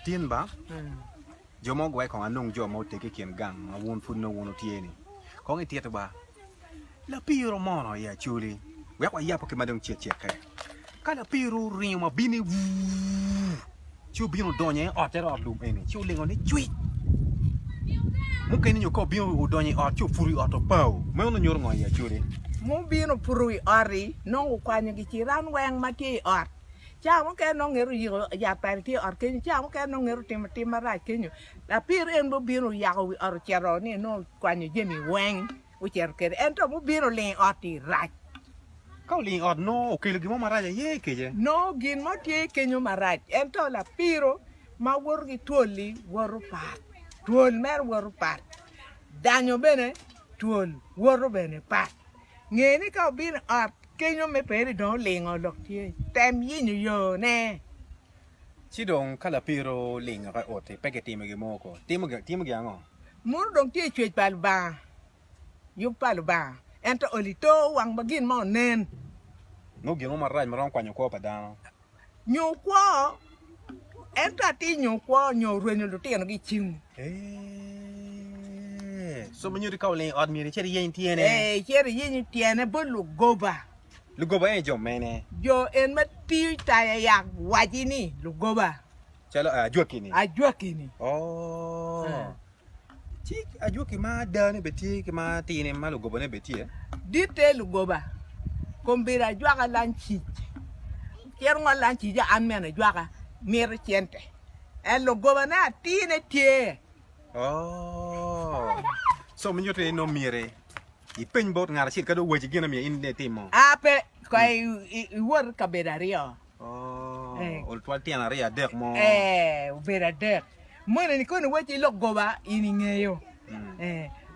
tiên ba jo mo gwaiของanung jo mo te ke kiem gang ma won fun no wono tieni ko ngi tieta ba la piro mono ya chuli we kwa ya porque madong che che ka kala piro rinho ma bini chu bino donye o te ro dum eni chu lingo ni chui mo ke ni ko bino donye o chu furi o to pau mo no nyor ngo ya chuli mo bino furi ori no kwa ni ki ran weng ma ti or cha mo ke no ngeru ya par ti or ke cha mo ke no ngeru tim ra ke ni la piro en bo bino ya wi or chero ni no kwa ni jemi weng u cher ke en to mo bino le o ti ra kau ling od no ke lagi mo maraja ye ke je no gin mo tie kenyo marach en to la piro ma wor gi toli woru pat tol mer woru pat danyo bene tol woru bene pat ngeni ka bin at kenyo me peri don lingo lok tie tem yin yo ne chi dong kala piro ling ka ote peketi me mo ko timo ga ngo mur dong tie chwe pal ba yu pal ba en to olito wang bagin mo nen no gi mo maraj maron kwanyo ko pa dano nyu kwa en ta ti nyu kwa nyu ruenyo lu tie no gi chim so mo nyuri ka ling od mi ri cheri yen tiene chere yin tiene bo lu goba e jo mene jo en ma ti ta ya wajini lu goba chalo ajuakini ajuakini oh chi ajuaki ma dane beti ke ma tine ma lu goba ne beti dite lu goba kombira juaka lanchi kiermo lanchi ja amena juaka mir chente el lu goba na tine tie oh so mo nyote no mire I peny bot ngara chit ka do weche gina mi in ne timo ape kai wor kaberario oh ol twal tiana ria dek mo bera dek mone ni kono weche lu goba ini ngeyo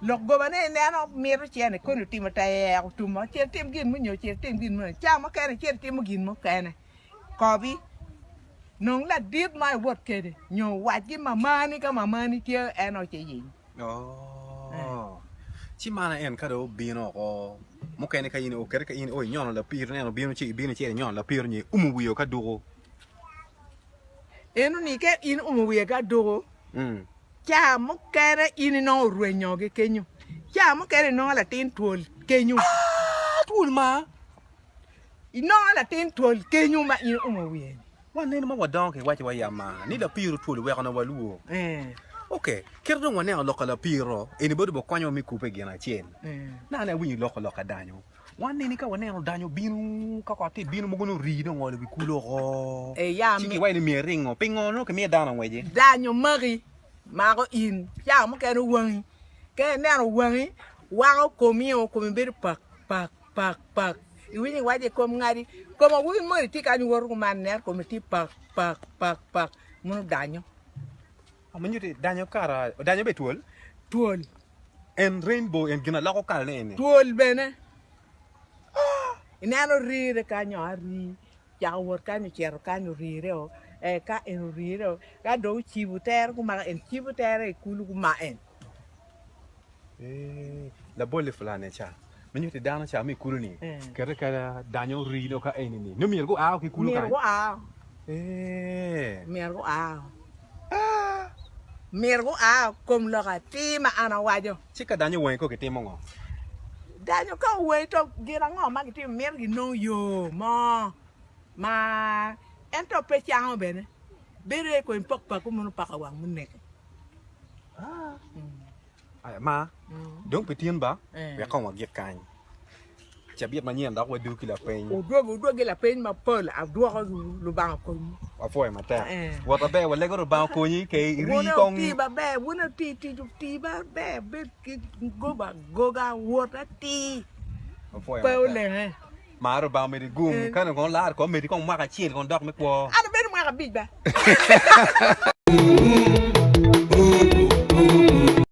lok goba ne no miro chene kono timo ta ya tumo chen tim gin mo nyo chen tim gin mo cha mo kene chen tim gin mo kene kobi nong la dit mai wot kede nyo waji mamani ka mamani tie eno che yin oh chi mana en ka do bino ko mo kene ka yin o kere ka yin o nyono la pir ne no bino che nyono la pir ni wiyo ka dugo eno ni ke in wiyo ka dugo cha mo kere in no ruenyo ge kenyu cha mo kere no la tin tuol kenyu tuol ma ino la tin tuol kenyu ma in wiyo wa ne ma wadon ke wachi wa yama ni la piro tuol we kana waluo okay kerdo ngone lo kala piro eni bodo bo kwanyo mi kupe gena chen na na winyi lo ka danyo wan ni ka wane danyo binu ka ko ti binu mo gono ri no ngole bi kulo ko ya mi wa ni mi ringo pingo no ke mi dano weje danyo mari mago in ya mo ke no wangi ke ne no wangi wa ko mi bir pak iwini waje ko ngari ko mo wi mo ti ka ni wor ko man ner ko mi ti pak mo danyo amenyute danyo kara danyo be tuol en rainbow en gina la ko kal ne ni tuol bene inano rire ka nyari ya wor ka ni chero ka ni rire o ka en rire o ka do chibuter ku ma en chibuter e kulu ku ma en la bolle fulane cha amenyute dano cha mi kulu ni kere kara danyo rino ka en ni no mi go a ki kulu ka mi go a mi go a mirgo a kom loka tima ana wajo chika danyo wen ko ke timo ngo danyo ka we to gira ngo ma ke tim mirgi no yo ma ento pe chango bene bere ko impok pa ko mun pa ka wang mun nek ay ma donc pe tien ba we ka wa get kan cha biet ma nyen da ko du ki la pen o do ge la pen ma pol a do ko lu bang ko a foi ma ta wa ta be wa le ko ba ko ni ke ri kong ti ba be wona ti ba be ki go ga wota ti a foi pe le ma ro ba me di gum kan ko la ko me di ko ma ka chien ko dok me ko ana be ma ka bi ba